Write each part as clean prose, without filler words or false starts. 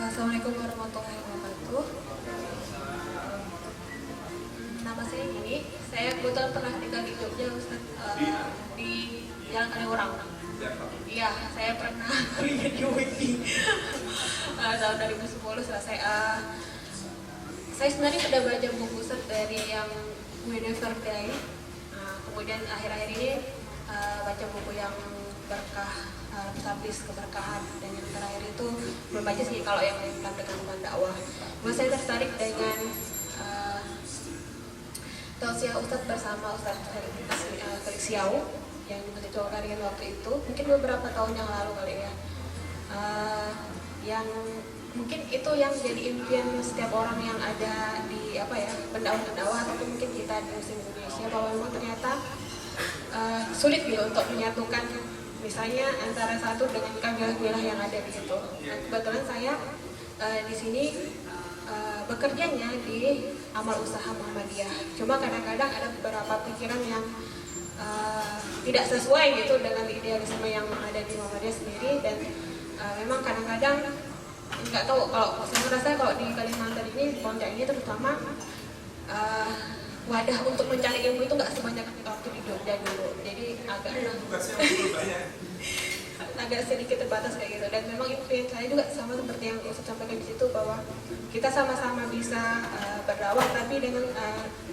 Assalamualaikum warahmatullahi wabarakatuh. Nama saya gini, saya kebetulan pernah tinggal di Jogja, Ustaz, di Jalan Kaliurang. Iya, saya pernah kuliah di UII tahun 2010 selesai. Saya sebenarnya sudah baca buku Ustaz dari yang We Never Die. Kemudian akhir-akhir ini baca buku yang berkah, tablis keberkahan, dan yang terakhir itu belum baca sih kalau yang kandungan dakwah. Cuma saya tertarik dengan tausiah Ustadz bersama Ustadz Felix Yau yang mengecualikan waktu itu, mungkin beberapa tahun yang lalu kali ya, yang mungkin itu yang jadi impian setiap orang yang ada di pendakwah ataupun mungkin kita di Muslim Indonesia, bahwa memang ternyata sulit gitu untuk menyatukan misalnya antara satu dengan kabilah-kabilah yang ada di situ. Nah, kebetulan saya di sini bekerjanya di amal usaha Muhammadiyah. Cuma kadang-kadang ada beberapa pikiran yang tidak sesuai gitu dengan idealisme yang ada di Muhammadiyah sendiri, dan memang kadang-kadang nggak tahu, kalau saya merasa kalau di Kalimantan ini, di Pontianak ini terutama wadah untuk mencari ilmu itu nggak sebanyak waktu di Jogja dulu, jadi agak sedikit terbatas kayak gitu. Dan memang impian saya juga sama seperti yang Ustaz sampaikan di situ, bahwa kita sama-sama bisa berdakwah, tapi dengan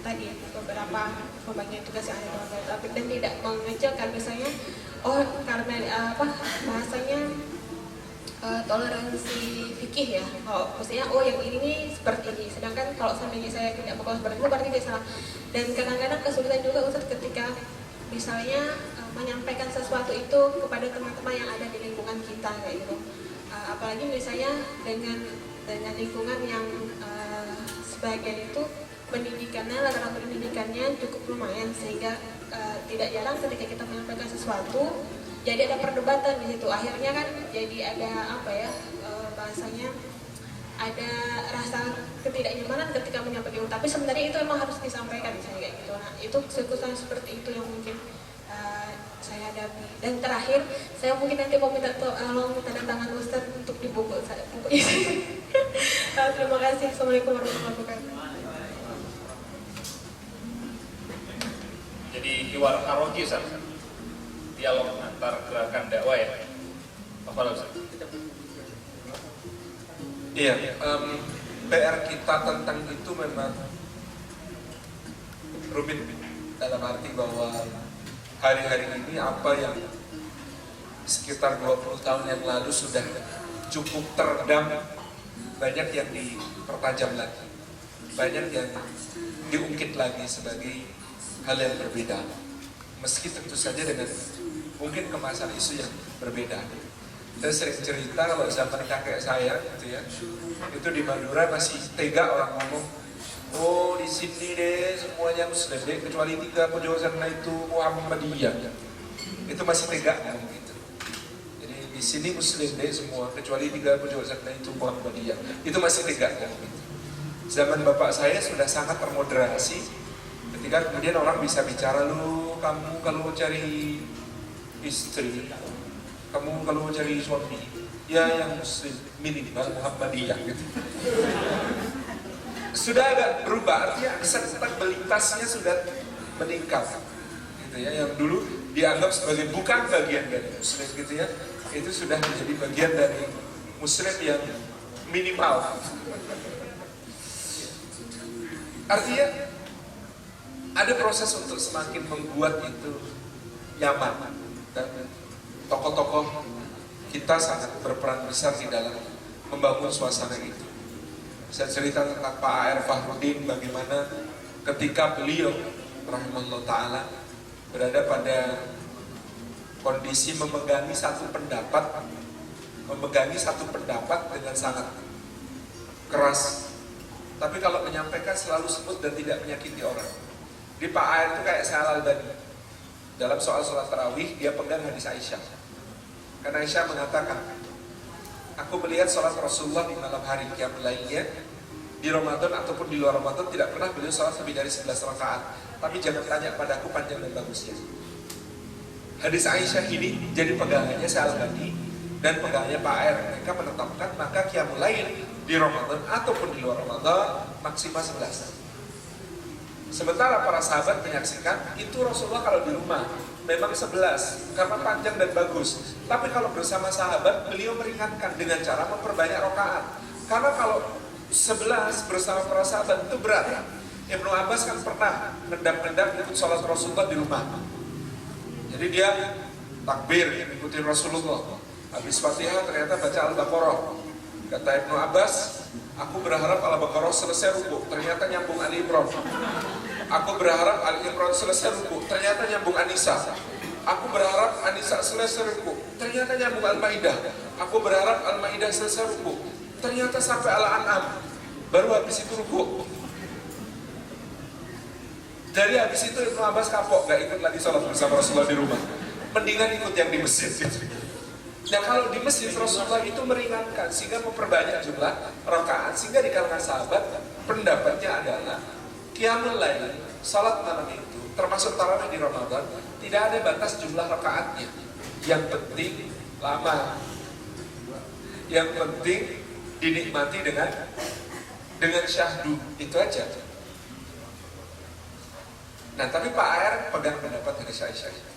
tadi beberapa pembagian tugas yang ada dalam topik, dan tidak mengecilkan misalnya karena bahasanya toleransi fikih ya, kalau maksudnya yang ini nih seperti ini, sedangkan kalau seandainya saya tidak mau seperti itu berarti dia salah. Dan kadang-kadang kesulitan juga Ustaz ketika misalnya menyampaikan sesuatu itu kepada teman-teman yang ada di lingkungan kita kayak gitu, apalagi misalnya dengan lingkungan yang sebagian itu pendidikannya, latar pendidikannya cukup lumayan, sehingga tidak jarang ketika kita menyampaikan sesuatu jadi ada perdebatan di situ. Akhirnya kan jadi ada bahasanya ada rasa ketidaknyamanan ketika menyampaikan, tapi sebenarnya itu emang harus disampaikan misalnya kayak gitu. Nah, itu kesulitan seperti itu yang mungkin saya hadapi. Dan terakhir, saya mungkin nanti mau minta tolong tanda tangan Ustadz untuk di buku saya. Terima kasih. Assalamualaikum warahmatullahi wabarakatuh. Jadi hiwar karoki, Ustaz, dialog antar gerakan dakwah ya. Apa Ustaz? Iya, PR kita tentang itu memang rumit, dalam arti bahwa hari-hari ini apa yang sekitar 20 tahun yang lalu sudah cukup teredam, banyak yang dipertajam lagi, banyak yang diungkit lagi sebagai hal yang berbeda, meski tentu saja dengan mungkin kemasan isu yang berbeda. Saya sering cerita kalau zaman kakek saya gitu ya, itu di Madura masih tega orang ngomong, oh di sini deh semuanya Muslim deh kecuali 3 pojok sana itu Muhammadiyah. Itu masih tega ngomong gitu. Jadi di sini Muslim deh semua kecuali 3 pojok sana itu Muhammadiyah. Itu masih tega ngomong gitu. Zaman bapak saya sudah sangat termoderasi ketika kemudian orang bisa bicara, lu kamu kalau cari istri, kamu kalau cari suami ya yang Muslim minimal Muhammadiyah gitu. Sudah agak berubah, artinya akseptabilitasnya sudah meningkat gitu ya. Yang dulu dianggap sebagai bukan bagian dari Muslim gitu ya, itu sudah menjadi bagian dari Muslim yang minimal. Artinya ada proses untuk semakin membuat itu nyaman, dan tokoh-tokoh kita sangat berperan besar di dalam membangun suasana itu. Saya cerita tentang Pak A.R. Fahrudin, bagaimana ketika beliau rahimahullah ta'ala berada pada kondisi memegangi satu pendapat dengan sangat keras, tapi kalau menyampaikan selalu smooth dan tidak menyakiti orang. Di Pak A.R. itu kayak saya Al-Albani dalam soal sholat tarawih, dia pegang hadis Aisyah. Karena Aisyah mengatakan, aku melihat sholat Rasulullah di malam hari qiyamul lailnya di Ramadan ataupun di luar Ramadan tidak pernah beliau sholat lebih dari 11 rakaat. Tapi jangan tanya padaku panjang dan bagusnya. Hadis Aisyah ini jadi pegangannya Syekh Al-Albani dan pegawainya Pak R. Mereka menetapkan maka qiyamul lail di Ramadan ataupun di luar Ramadan maksimal 11. Sementara para sahabat menyaksikan itu Rasulullah kalau di rumah memang 11 karena panjang dan bagus. Tapi kalau bersama sahabat beliau meringankan dengan cara memperbanyak rakaat. Karena kalau 11 bersama para sahabat itu berat. Ibnu Abbas kan pernah ngendap-ngendap ikut sholat Rasulullah di rumah. Jadi dia takbir ikutin Rasulullah. Habis Fatihah ternyata baca Al-Baqarah. Kata Ibnu Abbas, aku berharap Al-Baqarah selesai ruku, ternyata nyambung Ali Imran. Aku berharap Ali Imran selesai ruku, ternyata nyambung An-Nisa. Aku berharap An-Nisa selesai ruku, ternyata nyambung Al-Maidah. Aku berharap Al-Maidah selesai ruku, ternyata sampai Al-An'am. Baru habis itu ruku. Dari habis itu Ibnu Abbas kapok, gak ikut lagi sholat bersama Rasulullah di rumah. Mendingan ikut yang di masjid. Nah kalau di masjid Rasulullah itu meringankan sehingga memperbanyak jumlah rakaat, sehingga di kalangan sahabat pendapatnya adalah qiyamul lail, salat malam itu termasuk tarawih di Ramadan tidak ada batas jumlah rakaatnya. Yang penting lama, yang penting dinikmati dengan syahdu, itu aja. Nah tapi Pak R pegang pendapat dari Aisyah.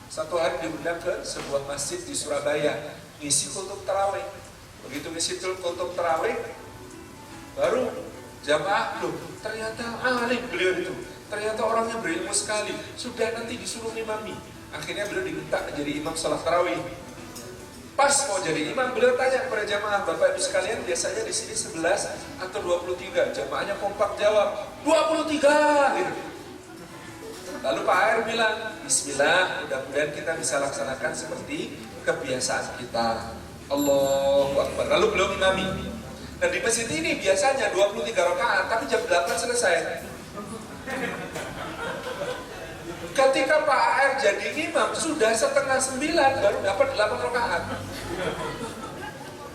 Satu hari diundang ke sebuah masjid di Surabaya ngisi kultum tarawih. Begitu ngisi kultum tarawih, baru jamaah loh, ternyata alim beliau itu, ternyata orangnya berilmu sekali. Sudah nanti disuruh imami. Akhirnya beliau diminta menjadi imam salat tarawih. Pas mau jadi imam, beliau tanya kepada jamaah, Bapak Ibu sekalian, biasanya di sini 11 atau 23? Jamaahnya kompak jawab 23 gitu. Lalu Pak Air bilang, Bismillah, mudah-mudahan kita bisa laksanakan seperti kebiasaan kita. Allahu Akbar. Lalu beliau imami. Nah di masjid ini biasanya 23 rakaat, tapi jam 8 selesai. Ketika Pak Air jadi imam, sudah setengah 9 baru dapat 8 rakaat.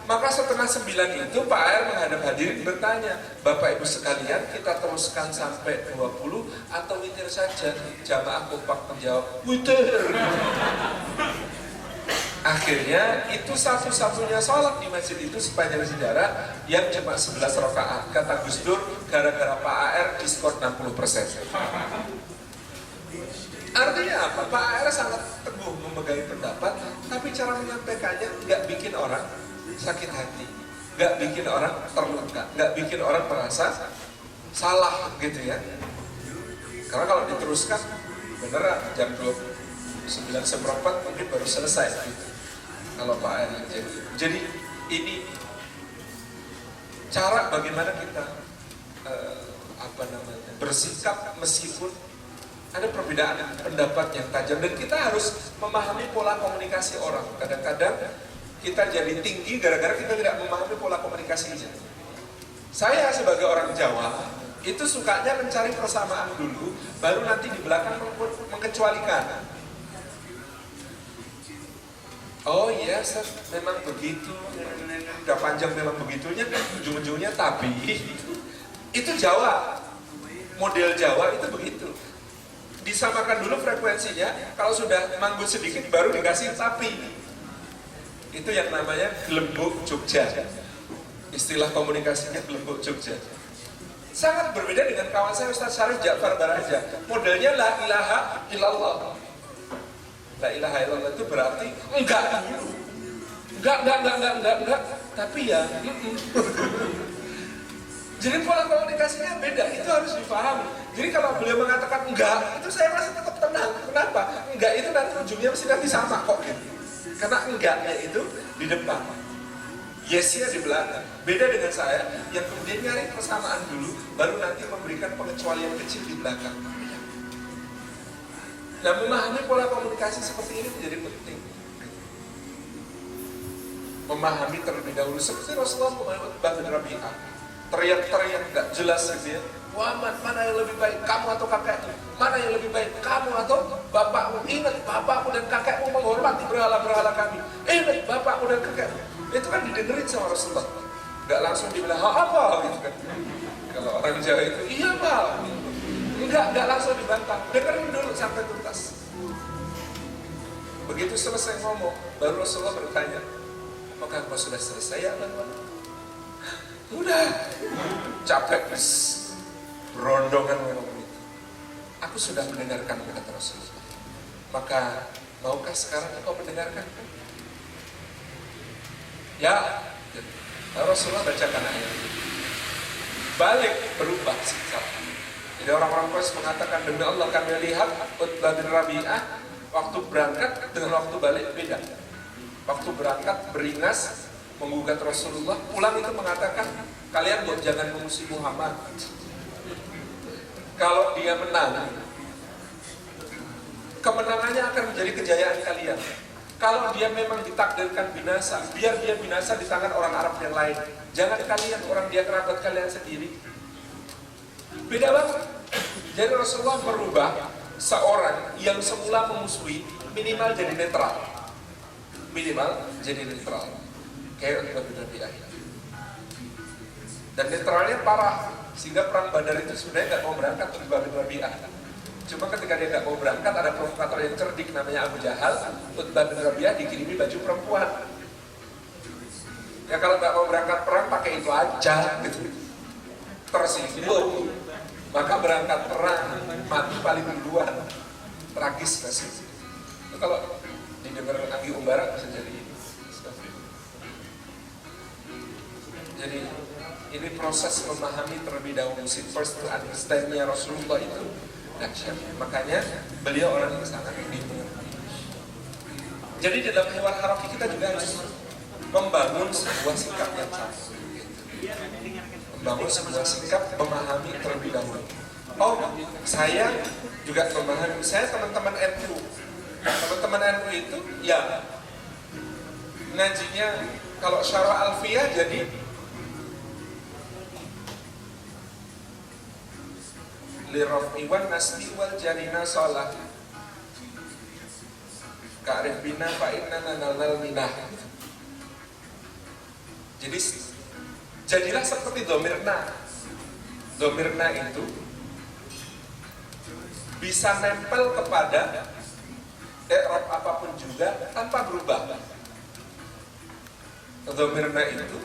Maka setengah 9 itu Pak Air menghadap hadirin bertanya, Bapak Ibu sekalian, kita teruskan sampai 20 atau witir saja? Jamaah kompak menjawab, witir. Akhirnya itu satu-satunya sholat di masjid itu sepanjang sejarah yang cuma 11 rakaat. Kata Gus Dur, gara-gara Pak AR diskon 60%. Artinya apa? Pak AR sangat teguh memegang pendapat, tapi cara menyampaikannya nggak bikin orang sakit hati, nggak bikin orang terluka, nggak bikin orang merasa salah gitu ya. Karena kalau diteruskan beneran jam 29:15 mungkin baru selesai gitu. Kalau Pak AR jadi ini cara bagaimana kita bersikap meskipun ada perbedaan pendapat yang tajam, dan kita harus memahami pola komunikasi orang. Kadang-kadang kita jadi tinggi gara-gara kita tidak memahami pola komunikasinya. Saya sebagai orang Jawa itu sukanya mencari persamaan dulu, baru nanti di belakang mengecualikan. Oh iya, memang begitu, udah panjang memang begitunya, ujung-ujungnya tapi itu Jawa, model Jawa itu begitu. Disamakan dulu frekuensinya, kalau sudah manggut sedikit baru dikasih tapi. Itu yang namanya gelembung Jogja. Istilah komunikasinya gelembung Jogja. Sangat berbeda dengan kawan saya Ustaz Syarif Ja'far Baraja. Modelnya la ilaha illallah. La ilaha illallah itu berarti enggak. Tapi ya Jadi pola komunikasinya beda, itu harus dipahami. Jadi kalau beliau mengatakan enggak, itu saya masih tetap tenang. Kenapa? Enggak itu nanti ujungnya mesti nanti sama kok gitu. Karena enggaknya itu di depan, yesnya di belakang. Beda dengan saya yang kemudian nyari persamaan dulu, baru nanti memberikan pengecualian kecil di belakang. Nah, memahami pola komunikasi seperti ini menjadi penting. Memahami terlebih dahulu, seperti Rasulullah Bani Rabi'ah, teriak-teriak nggak jelas gitu ya. Muhammad, mana yang lebih baik, kamu atau kakekmu? Mana yang lebih baik, kamu atau bapakmu? Ingat, bapakmu dan kakekmu menghormati berhala-berhala kami. Ingat, bapakmu dan kakekmu. Itu kan didengerin sama Rasulullah. Nggak langsung dibilang, apa gitu kan. Kalau orang Jawa itu, iya Pak. Nggak langsung dibantah. Dengerin dulu sampai tuntas. Begitu selesai ngomong, baru Rasulullah bertanya, apakah engkau sudah selesai ya Allah? Udah, capek, berondongan ngomong itu. Aku sudah mendengarkan kata Rasulullah. Maka maukah sekarang engkau mendengarkanku? Ya, Rasulullah bacakan ayat ini. Balik berubah sikap. Jadi orang-orang Quraisy mengatakan, demi Allah kami lihat Utbah bin Rabi'ah waktu berangkat dengan waktu balik beda. Waktu berangkat beringas menggugat Rasulullah, pulang itu mengatakan, kalian jangan memusuhi Muhammad. Kalau dia menang, kemenangannya akan menjadi kejayaan kalian. Kalau dia memang ditakdirkan binasa, biar dia binasa di tangan orang Arab yang lain. Jangan kalian, orang dia kerabat kalian sendiri. Beda banget. Jadi Rasulullah merubah seorang yang semula memusuhi minimal jadi netral. Minimal jadi netral. Kayak Utbah bin Rabi'ah. Dan netralnya parah. Sehingga perang Badar itu sebenarnya nggak mau berangkat Utbah bin Rabi'ah. Cuma ketika dia nggak mau berangkat, ada provokator yang cerdik namanya Abu Jahal. Utbah bin Rabi'ah dikirimi baju perempuan. Ya kalau nggak mau berangkat perang pakai itu aja gitu. Tersinggung. Maka berangkat perang mati paling duluan. Tragis nggak sih? Itu kalau didengar Anggi Umbara bisa jadi. Jadi ini proses memahami terlebih dahulu. First to understand-nya Rasulullah itu dahsyat. Makanya beliau orang yang sangat dimengerti. Jadi dalam hewan haraki kita juga harus membangun sebuah sikap yang sama. Membangun sebuah sikap memahami terlebih dahulu. Oh, saya juga memahami. Saya teman-teman NU. Teman-teman NU itu ya ngajinya kalau syarah alfiyah jadi liraf'i wan nasbi wal jarina sholah ka'rif bina fa'inna nanal minah. Jadi jadilah seperti domirna. Domirna itu bisa nempel kepada i'rab apapun juga tanpa berubah. Domirna itu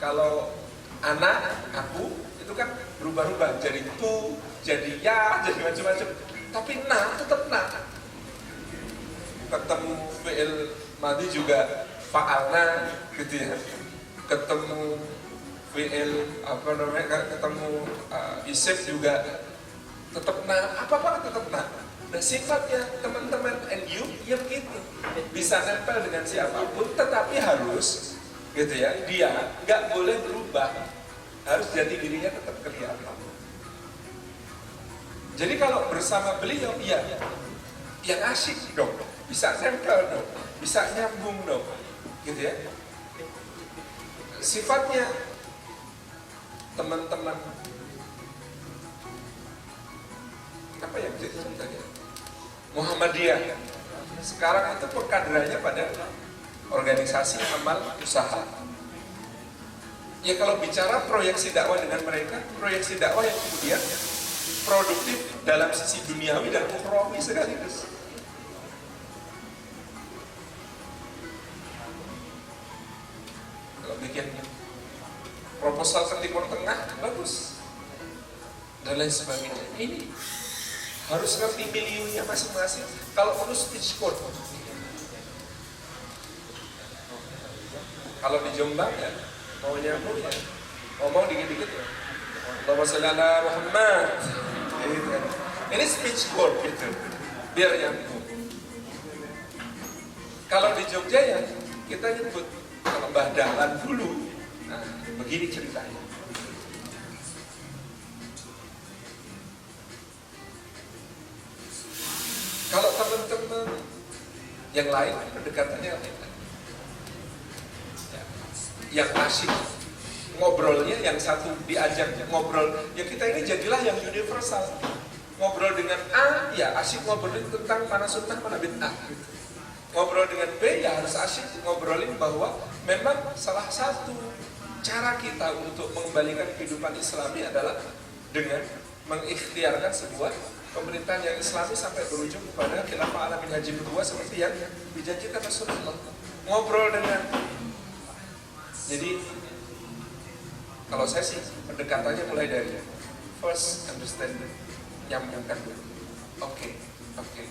kalau anak, aku itu kan berubah-ubah jadi tu, jadi ya, jadi macam-macam. Tapi na tetap na. Ketemu fi'il madhi juga fa'alna gitu ya. Ketemu fi'il apa namanya, ketemu isim juga tetap na, apa-apa tetap na. Nah sifatnya teman-teman NU ya begitu, bisa nempel dengan siapapun, tetapi harus gitu ya, dia nggak boleh berubah, harus jati dirinya tetap kelihatan. Jadi kalau bersama beliau, ya yang asyik dong, bisa nempel dong, bisa nyambung dong, gitu ya. Sifatnya teman-teman apa yang jadi contohnya Muhammadiyah sekarang itu perkaderannya pada organisasi amal usaha. Ya kalau bicara proyeksi dakwah dengan mereka, proyeksi dakwah yang kemudian produktif dalam sisi duniawi dan ukhrawi sekaligus. Kalau bikin proposal ke Timur Tengah bagus dan lain sebagainya. Ini harus ngerti miliunya masing-masing. Kalau perlu speech code. Kalau di Jombang ya mau nyambung ya, ngomong dikit-dikit ya. Allahumma sholli ala Muhammad. Ini speech code gitu, biar nyambung. Kalau di Jogja ya kita nyebut kalau Mbah Dahlan dulu. Nah, begini ceritanya. Kalau teman-teman yang lain pendekatannya lain. Yang asyik ngobrolnya, yang satu diajak ngobrol, ya kita ini jadilah yang universal. Ngobrol dengan A, ya asyik ngobrolin tentang mana sunnah, mana bid'ah. Ngobrol dengan B, ya harus asyik ngobrolin bahwa memang salah satu cara kita untuk mengembalikan kehidupan Islami adalah dengan mengikhtiarkan sebuah pemerintahan yang Islami sampai berujung kepada khilafah ala minhajin nubuwah seperti yang dijanjikan Rasulullah. ngobrol dengan. Jadi kalau saya sih pendekatannya mulai dari first understanding, nyambungkan dulu. Oke,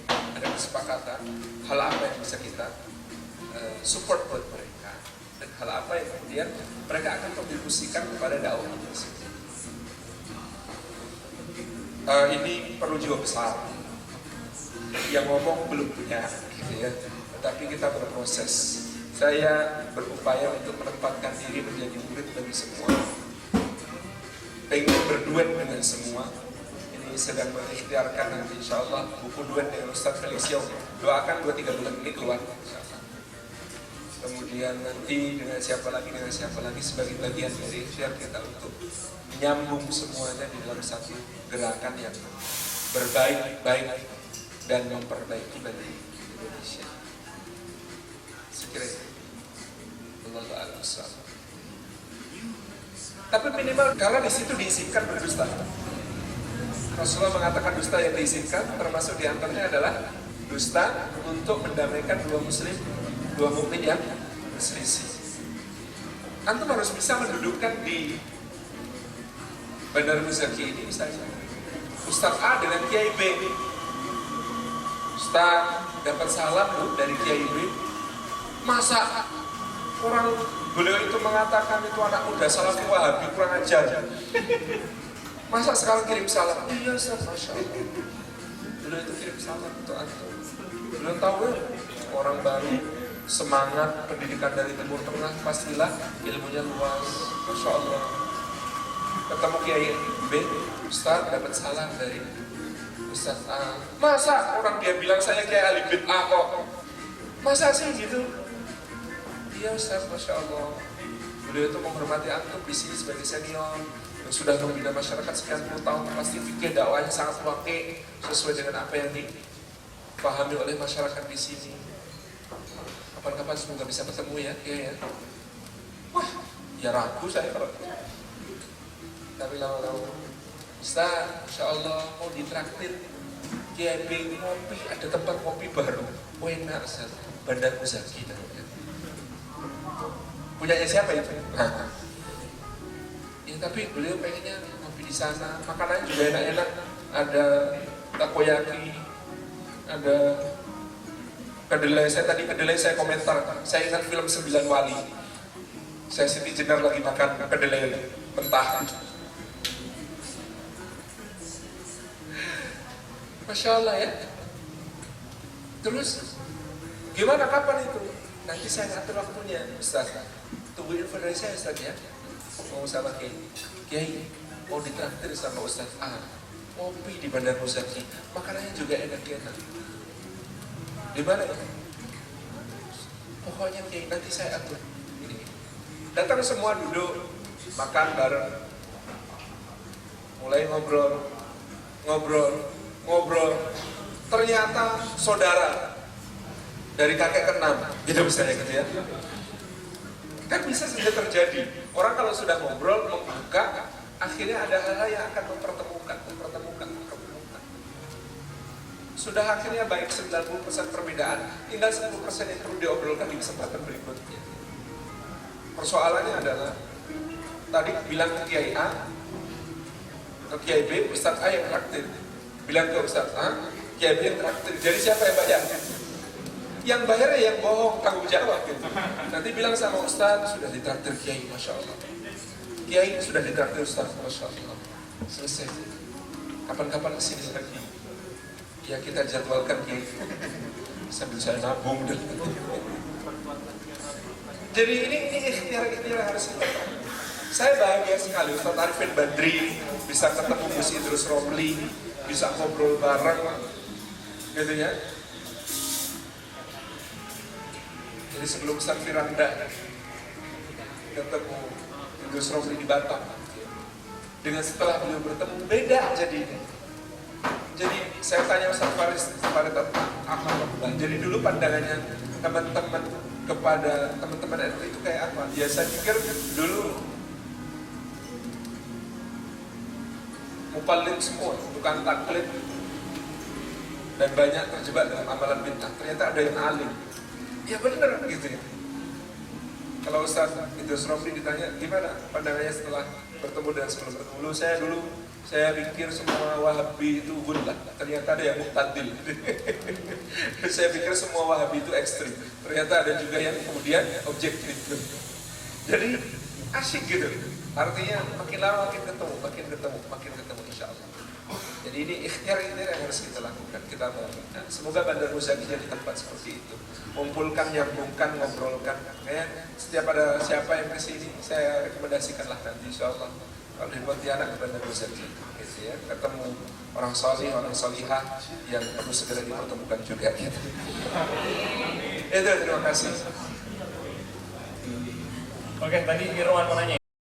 ada kesepakatan hal apa yang bisa kita support buat mereka, dan hal apa yang kemudian mereka akan kontribusikan kepada dakwah ini. Ini perlu jiwa besar. Yang ngomong belum punya, gitu ya. Tetapi kita berproses. Saya berupaya untuk menempatkan diri menjadi murid bagi semua. Pengen berduet dengan semua. Ini sedang mengikhtiarkan nanti insya Allah buku duet dengan Ustaz Felicio. Doakan 2-3 bulan ini keluar. Kemudian nanti dengan siapa lagi sebagai bagian dari ikhtiar kita untuk menyambung semuanya di dalam satu gerakan yang berbaik-baik dan memperbaiki bagi Indonesia. Sekiranya Allah Al-Asal. Tapi minimal karena di situ diizinkan berdusta. Rasulullah mengatakan dusta yang diizinkan termasuk diantaranya adalah dusta untuk mendamaikan dua mukmin yang berselisih. Antum harus bisa mendudukkan di Bandar Muzaki ini misalnya Ustaz A dengan Kiai B. Ustaz dapat salam dari Kiai B. Masa orang beliau itu mengatakan itu anak muda salafi Wahabi kurang ajar. Masa sekarang kirim salam? Iya Ustaz, Masya Allah. Beliau itu kirim salam untuk antum. Beliau tahu ya, orang baru semangat pendidikan dari Timur Tengah, pastilah ilmunya luas. Masya Allah. Ketemu Kiai B, Ustaz dapat salam dari Ustaz A. Masa orang dia bilang saya Kiai Ali bin A kok? Masa sih gitu? Iya Ustaz, Masya Allah. Beliau itu menghormati antum di sini sebagai senior yang sudah membina masyarakat sekian puluh tahun, pasti fikih dakwahnya sangat wakil sesuai dengan apa yang dipahami oleh masyarakat di sini. Kapan-kapan semoga bisa ketemu ya, ya. Wah, ya ragu saya kalau. Tapi lama-lama, Ustaz, Insya Allah mau ditraktir Kiai ngopi, ada tempat kopi baru. Oh enak Ustaz, Bandar Muzaki namanya. Punyanya siapa itu? Ya tapi beliau pengennya ngopi di sana, makanannya juga enak-enak. Ada takoyaki, ada kedelai. Saya komentar, saya ingat film 9 Wali. Saya Siti Jenar lagi makan kedelai mentah. Masya Allah ya. Terus gimana, kapan itu? Nanti saya ngatur waktunya, Ustaz. Tunggu info dari saya Ustaz ya. Mau sama Kiai, mau ditraktir sama Ustaz A. Kopi di Bandar Muzaki, makanannya juga enak-enak. Di mana ya? Pokoknya Kiai, nanti saya atur. Ini. Datang semua duduk, makan bareng. Mulai ngobrol. Ternyata saudara dari kakek ke-6, gitu misalnya gitu ya. Kan bisa saja terjadi. Orang kalau sudah ngobrol, membuka, akhirnya ada hal-hal yang akan mempertemukan. Sudah akhirnya baik 90% perbedaan, tinggal 10% yang perlu diobrolkan di kesempatan berikutnya. Persoalannya adalah, tadi bilang ke Kiai A, ke Kiai B, Ustaz A yang traktir. Bilang ke Ustaz A, Kiai B yang traktir. Jadi siapa yang bayar? Yang bayar ya yang bohong, tanggung jawab gitu. Nanti bilang sama Ustaz, sudah ditraktir Kiai, Masya Allah. Kiai sudah ditraktir Ustaz, Masya Allah. Selesai. Kapan-kapan kesini lagi. Ya kita jadwalkan Kiai. Sambil saya nabung dan. Jadi ini ikhtiar harus kita. Saya bahagia sekali Ustaz Arifin Badri bisa ketemu Gus Idrus Romli, bisa ngobrol bareng, gitu ya. Jadi sebelum Ustaz Firanda ketemu Gus Romli di Batam, dengan setelah beliau bertemu beda jadinya. Jadi saya tanya Ustaz Farid Ahmad, jadi dulu pandangannya teman-teman kepada teman-teman NU itu kayak apa? Ya saya pikir dulu mupalin semua, tukang taklid, dan banyak terjebak dalam amalan bid'ah. Ternyata ada yang alim. Ya benar gitu ya. Kalau Ustaz Idrus Romli ditanya gimana pandangannya setelah bertemu dan sebelum bertemu, saya pikir semua Wahabi itu gullah, ternyata ada yang muktadil. Saya pikir semua Wahabi itu ekstrim, ternyata ada juga yang kemudian objektif. Jadi asik gitu, artinya makin lama makin ketemu insya Allah. Jadi ini ikhtiar ini yang harus kita lakukan, kita melakukan. Semoga Bandar Muzaki jadi tempat seperti itu, mengumpulkan, nyambungkan, ngobrolkan. Setiap ada siapa yang kesini, saya rekomendasikanlah nanti insya Allah. Kalau di Pontianak ke Bandar Muzaki, gitu ya, ketemu orang solih, orang solihah yang perlu segera dipertemukan juga. Gitu. Itu terima kasih. Oke, tadi Irwan mau nanya